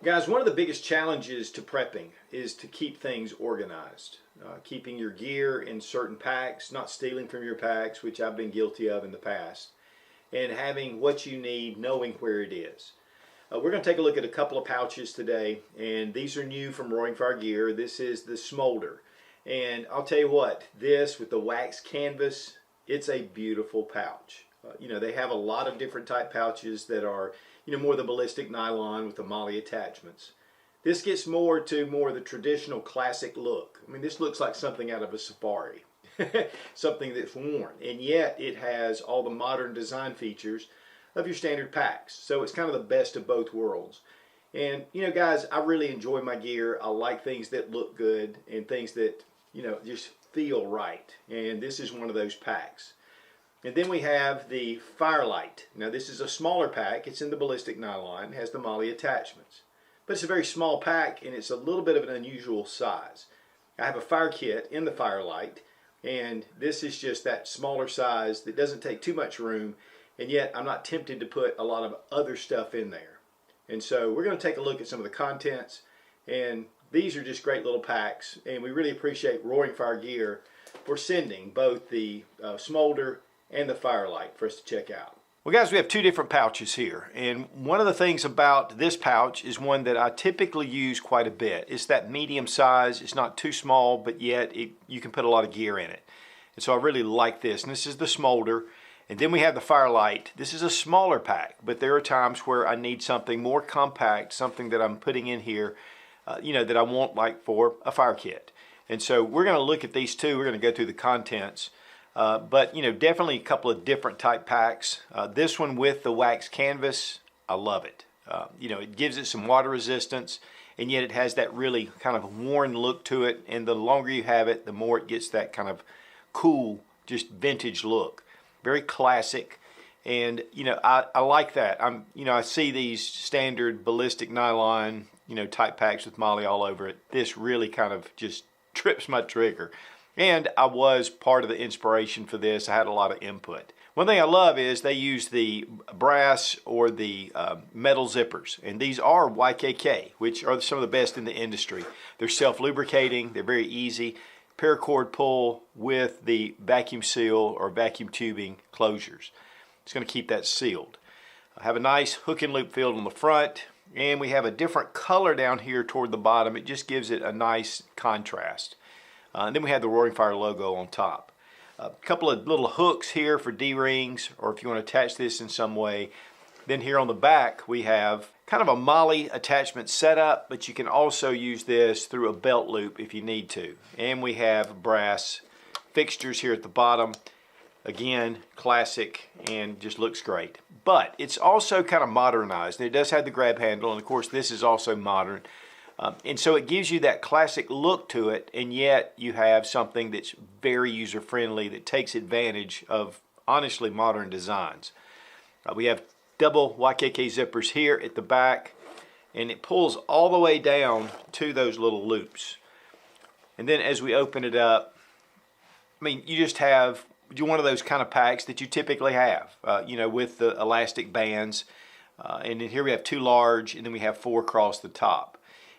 Guys, one of the biggest challenges to prepping is to keep things organized. Keeping your gear in certain packs, not stealing from your packs, which I've been guilty of in the past, and having what you need, knowing where it is. We're going to take a look at a couple of pouches today, and these are new from Roaring Fire Gear. This is the Smolder, and I'll tell you what, this with the wax canvas, it's a beautiful pouch. They have a lot of different type pouches that are more the ballistic nylon with the MOLLE attachments. This gets more of the traditional classic look. I mean, this looks like something out of a safari, something that's worn, and yet it has all the modern design features of your standard packs. So it's kind of the best of both worlds. And guys, I really enjoy my gear. I like things that look good and things that just feel right. And this is one of those packs. And then we have the Firelight. Now this is a smaller pack. It's in the ballistic nylon. It has the MOLLE attachments. But it's a very small pack, and it's a little bit of an unusual size. I have a fire kit in the Firelight, and this is just that smaller size that doesn't take too much room, and yet I'm not tempted to put a lot of other stuff in there. And so we're going to take a look at some of the contents, and these are just great little packs, and we really appreciate Roaring Fire Gear for sending both the Smolder and the Firelight for us to check out. Well guys, we have two different pouches here, and one of the things about this pouch is one that I typically use quite a bit. It's that medium size. It's not too small, but yet you can put a lot of gear in it. And so I really like this, and this is the Smolder. And then we have the Firelight. This is a smaller pack, but there are times where I need something more compact, something that I'm putting in here, that I want like for a fire kit. And so we're going to look at these two. We're going to go through the contents. But definitely a couple of different type packs. This one with the wax canvas, I love it. It gives it some water resistance, and yet it has that really kind of worn look to it. And the longer you have it, the more it gets that kind of cool, just vintage look. Very classic, and I like that. I see these standard ballistic nylon type packs with MOLLE all over it. This really kind of just trips my trigger. And I was part of the inspiration for this. I had a lot of input. One thing I love is they use the brass or the metal zippers. And these are YKK, which are some of the best in the industry. They're self-lubricating. They're very easy. Paracord pull with the vacuum seal or vacuum tubing closures. It's going to keep that sealed. I have a nice hook and loop field on the front. And we have a different color down here toward the bottom. It just gives it a nice contrast. And then we have the Roaring Fire logo on top. A couple of little hooks here for D-rings, or if you want to attach this in some way. Then here on the back we have kind of a MOLLE attachment setup, but you can also use this through a belt loop if you need to. And we have brass fixtures here at the bottom. Again, classic, and just looks great. But it's also kind of modernized. It does have the grab handle, and of course this is also modern. And so it gives you that classic look to it, and yet you have something that's very user-friendly that takes advantage of, honestly, modern designs. We have double YKK zippers here at the back, and it pulls all the way down to those little loops. And then as we open it up, you just have one of those kind of packs that you typically have, with the elastic bands. And then here we have two large, and then we have four across the top.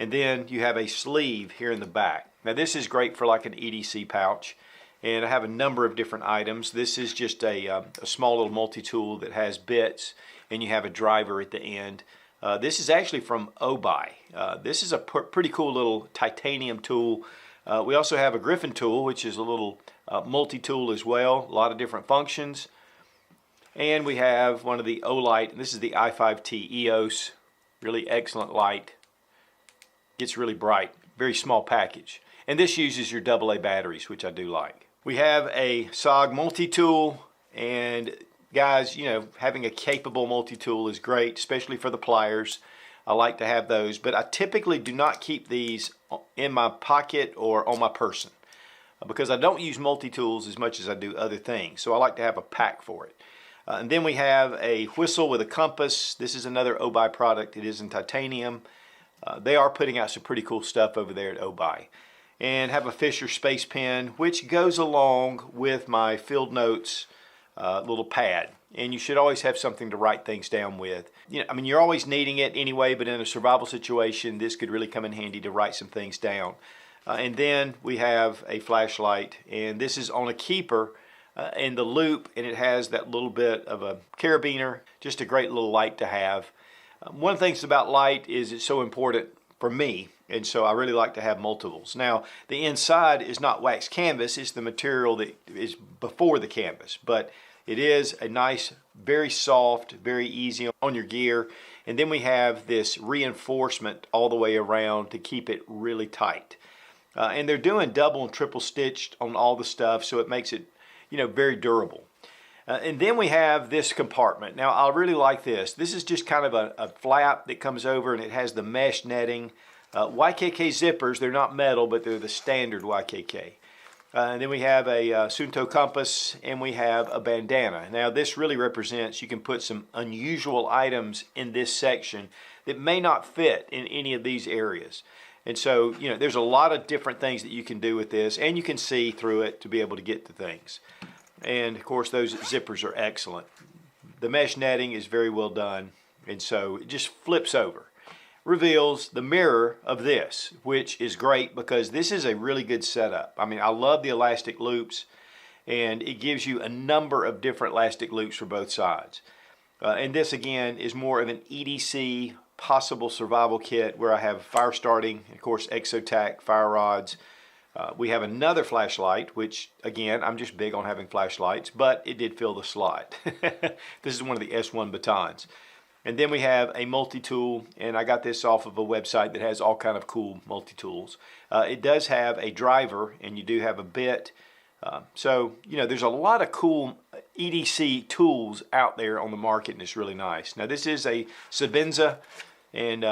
And then you have a sleeve here in the back. Now this is great for like an EDC pouch, and I have a number of different items. This is just a small little multi-tool that has bits, and you have a driver at the end. This is actually from OBI. This is a pretty cool little titanium tool. We also have a Griffin tool, which is a little multi-tool as well. A lot of different functions. And we have one of the Olight, and this is the i5T EOS. Really excellent light. Gets really bright. Very small package. And this uses your AA batteries, which I do like. We have a SOG multi-tool, and guys, having a capable multi-tool is great, especially for the pliers. I like to have those, but I typically do not keep these in my pocket or on my person because I don't use multi-tools as much as I do other things. So I like to have a pack for it. And then we have a whistle with a compass. This is another OBI product. It is in titanium. They are putting out some pretty cool stuff over there at OBI. And have a Fisher space pen, which goes along with my field notes little pad. And you should always have something to write things down with. I mean, you're always needing it anyway, but in a survival situation, this could really come in handy to write some things down. And then we have a flashlight, and this is on a keeper in the loop, and it has that little bit of a carabiner, just a great little light to have. One of the things about light is it's so important for me, and so I really like to have multiples. Now, the inside is not wax canvas, it's the material that is before the canvas, but it is a nice, very soft, very easy on your gear. And then we have this reinforcement all the way around to keep it really tight. And they're doing double and triple stitched on all the stuff, so it makes it, very durable. And then we have this compartment. Now, I really like this. This is just kind of a flap that comes over, and it has the mesh netting. YKK zippers, they're not metal, but they're the standard YKK. And then we have a Sunto compass, and we have a bandana. Now this really represents, you can put some unusual items in this section that may not fit in any of these areas. And so, there's a lot of different things that you can do with this, and you can see through it to be able to get to things. And of course, those zippers are excellent. The mesh netting is very well done, and so it just flips over. Reveals the mirror of this, which is great because this is a really good setup. I mean, I love the elastic loops, and it gives you a number of different elastic loops for both sides. And this again is more of an EDC possible survival kit where I have fire starting, of course, Exotac fire rods. We have another flashlight, which again, I'm just big on having flashlights, but it did fill the slot. This is one of the S1 batons. And then we have a multi-tool, and I got this off of a website that has all kind of cool multi-tools. It does have a driver, and you do have a bit. So, there's a lot of cool EDC tools out there on the market, and it's really nice. Now, this is a Sabenza, and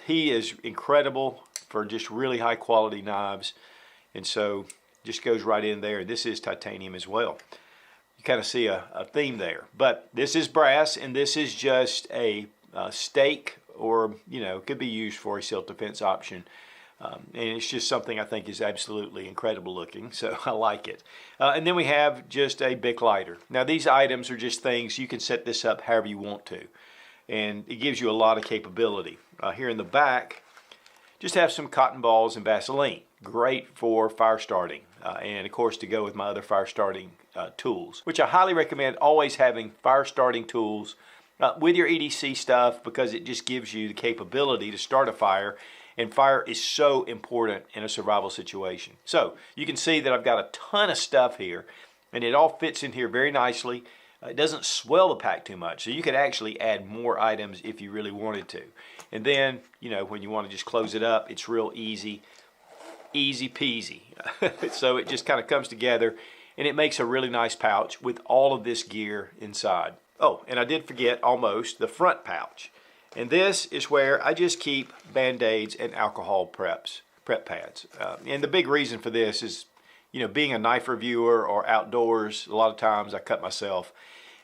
he is incredible for just really high quality knives. And so, just goes right in there. This is titanium as well. You kind of see a theme there, but this is brass, and this is just a stake, or could be used for a self-defense option, and it's just something I think is absolutely incredible looking, so I like it. And then we have just a Bic lighter. Now these items are just things you can set this up however you want to, and it gives you a lot of capability. Here in the back, just have some cotton balls and Vaseline. Great for fire starting, and of course to go with my other fire starting tools, which I highly recommend always having fire starting tools with your EDC stuff, because it just gives you the capability to start a fire, and fire is so important in a survival situation. So you can see that I've got a ton of stuff here, and it all fits in here very nicely. It doesn't swell the pack too much, so you could actually add more items if you really wanted to. And then, when you want to just close it up, it's real easy peasy. So it just kind of comes together, and it makes a really nice pouch with all of this gear inside. Oh, and I did forget almost the front pouch. And this is where I just keep Band-Aids and alcohol prep pads. And the big reason for this is, being a knife reviewer or outdoors, a lot of times I cut myself,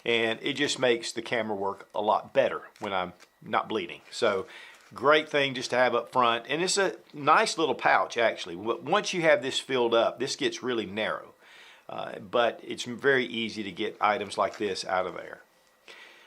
and it just makes the camera work a lot better when I'm not bleeding. So great thing just to have up front, and it's a nice little pouch actually. Once you have this filled up, this gets really narrow, but it's very easy to get items like this out of there.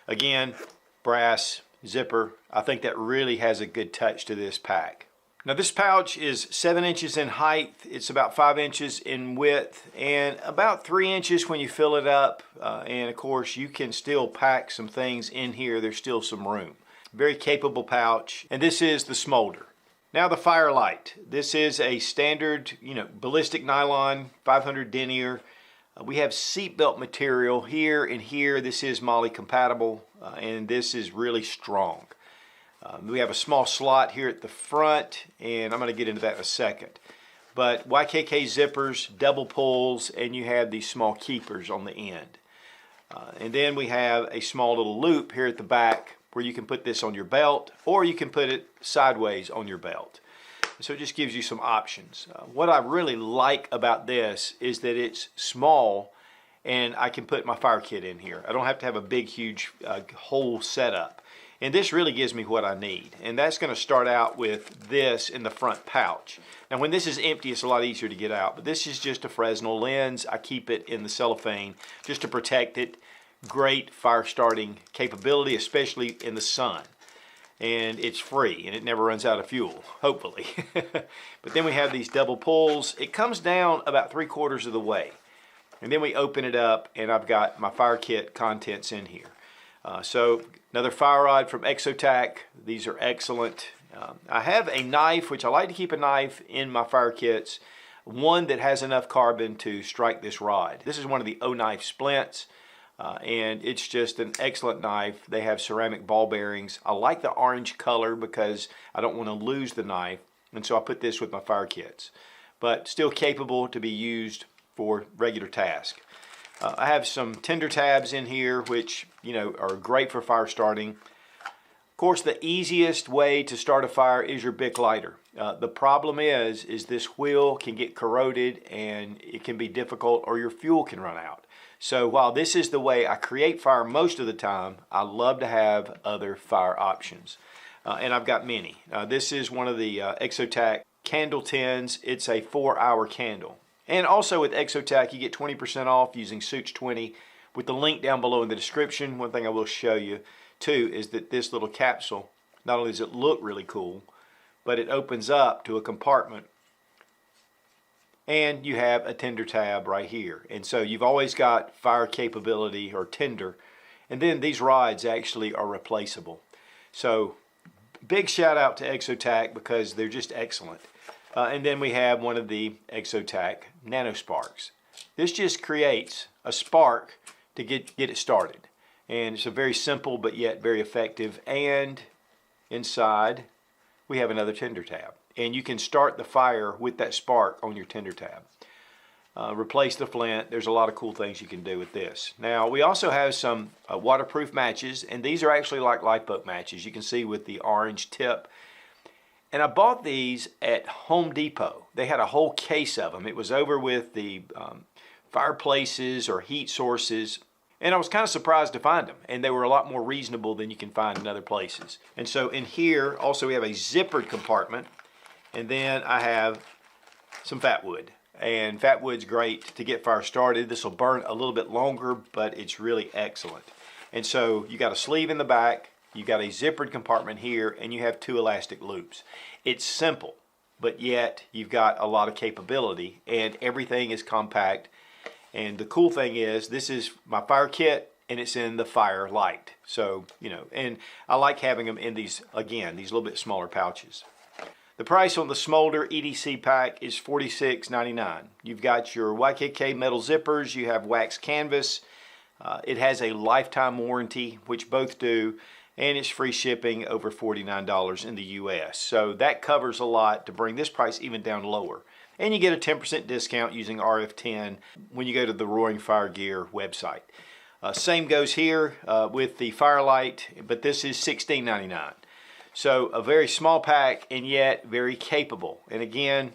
Again, brass zipper. I think that really has a good touch to this pack. Now this pouch is 7 inches in height, it's about 5 inches in width, and about 3 inches when you fill it up, and of course you can still pack some things in here. There's still some room. Very capable pouch, and this is the Smolder. Now the Firelight. This is a standard, ballistic nylon 500 denier. We have seatbelt material here and here. This is MOLLE compatible, and this is really strong. We have a small slot here at the front, and I'm going to get into that in a second. But YKK zippers, double pulls, and you have these small keepers on the end. And then we have a small little loop here at the back where you can put this on your belt, or you can put it sideways on your belt. So it just gives you some options. What I really like about this is that it's small, and I can put my fire kit in here. I don't have to have a big, huge whole setup. And this really gives me what I need. And that's going to start out with this in the front pouch. Now when this is empty, it's a lot easier to get out. But this is just a Fresnel lens. I keep it in the cellophane just to protect it. Great fire starting capability, especially in the sun. And it's free and it never runs out of fuel, hopefully. But then we have these double pulls. It comes down about 3/4 of the way. And then we open it up and I've got my fire kit contents in here. So another fire rod from Exotac. These are excellent. I have a knife, which I like to keep a knife in my fire kits. One that has enough carbon to strike this rod. This is one of the O-knife splints. And it's just an excellent knife. They have ceramic ball bearings. I like the orange color because I don't want to lose the knife. And so I put this with my fire kits. But still capable to be used for regular tasks. I have some tinder tabs in here which, you know, are great for fire starting. Of course, the easiest way to start a fire is your Bic lighter. The problem is this wheel can get corroded and it can be difficult, or your fuel can run out. So while this is the way I create fire most of the time, I love to have other fire options. And I've got many. This is one of the Exotac candle tins. It's a 4-hour candle. And also with Exotac, you get 20% off using Suits20 with the link down below in the description. One thing I will show you too is that this little capsule, not only does it look really cool, but it opens up to a compartment. And you have a tinder tab right here. And so you've always got fire capability or tinder. And then these rods actually are replaceable. So big shout out to Exotac because they're just excellent. And then we have one of the Exotac Nano Sparks. This just creates a spark to get it started. And it's a very simple but yet very effective. And inside we have another tinder tab. And you can start the fire with that spark on your tinder tab. Replace the flint. There's a lot of cool things you can do with this. Now we also have some waterproof matches, and these are actually like lifeboat matches. You can see with the orange tip. And I bought these at Home Depot. They had a whole case of them. It was over with the fireplaces or heat sources. And I was kind of surprised to find them. And they were a lot more reasonable than you can find in other places. And so in here also we have a zippered compartment. And then I have some fat wood. And fat wood's great to get fire started. This will burn a little bit longer, but it's really excellent. And so you got a sleeve in the back, you got a zippered compartment here, and you have 2 elastic loops. It's simple, but yet you've got a lot of capability, and everything is compact. And the cool thing is, this is my fire kit, and it's in the fire light. So, you know, and I like having them in these, again, these little bit smaller pouches. The price on the Smolder EDC pack is $46.99. You've got your YKK metal zippers, you have wax canvas. It has a lifetime warranty, which both do, and it's free shipping over $49 in the US. So that covers a lot to bring this price even down lower. And you get a 10% discount using RF10 when you go to the Roaring Fire Gear website. Same goes here with the Firelight, but this is $16.99. So a very small pack and yet very capable. And again,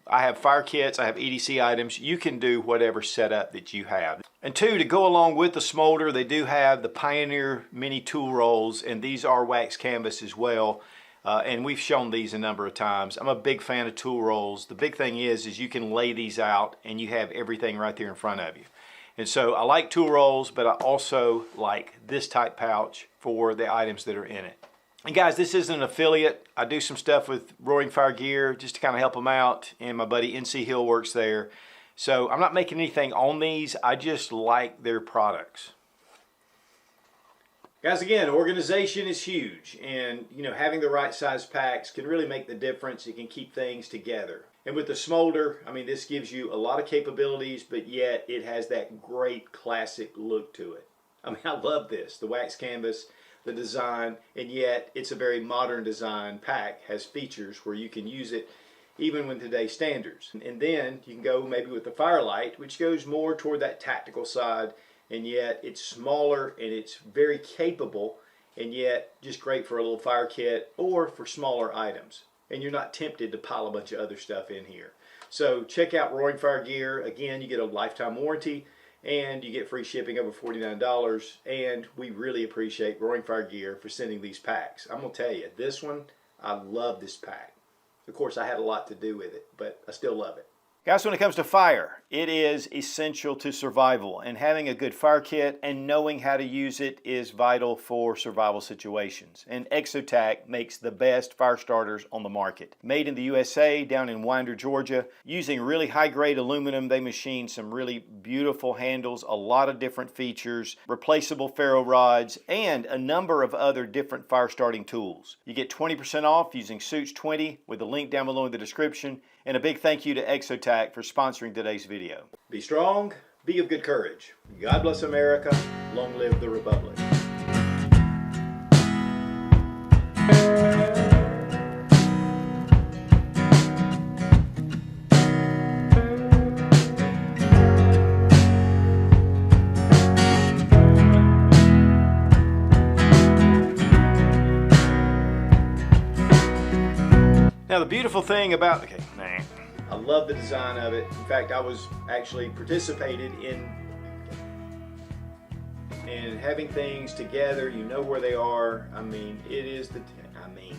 I have fire kits, I have EDC items. You can do whatever setup that you have. And 2, to go along with the Smolder, they do have the Pioneer mini tool rolls, and these are wax canvas as well. And we've shown these a number of times. I'm a big fan of tool rolls. The big thing is you can lay these out and you have everything right there in front of you. And so I like tool rolls, but I also like this type pouch for the items that are in it. And guys, this isn't an affiliate. I do some stuff with Roaring Fire Gear just to kind of help them out, and my buddy NC Hill works there. So I'm not making anything on these. I just like their products. Guys, again, organization is huge, and you know, having the right size packs can really make the difference. It can keep things together. And with the Smolder, I mean, this gives you a lot of capabilities, but yet it has that great classic look to it. I mean, I love this, the wax canvas, the design, and yet it's a very modern design pack, has features where you can use it even with today's standards. And then you can go maybe with the Firelight, which goes more toward that tactical side, and yet it's smaller and it's very capable, and yet just great for a little fire kit or for smaller items. And you're not tempted to pile a bunch of other stuff in here. So check out Roaring Fire Gear. Again, you get a lifetime warranty, and you get free shipping over $49. And we really appreciate Roaring Fire Gear for sending these packs. I'm gonna tell you, this one, I love this pack. Of course, I had a lot to do with it, but I still love it. Guys, when it comes to fire, it is essential to survival, and having a good fire kit and knowing how to use it is vital for survival situations. And Exotac makes the best fire starters on the market. Made in the USA, down in Winder, Georgia, using really high-grade aluminum, they machine some really beautiful handles, a lot of different features, replaceable ferro rods, and a number of other different fire starting tools. You get 20% off using Suits20 with a link down below in the description. And a big thank you to Exotac for sponsoring today's video. Be strong, be of good courage. God bless America. Long live the Republic. Now the beautiful thing about, I love the design of it. In fact, I was actually participated in having things together. You know where they are. I mean, it is the, I mean.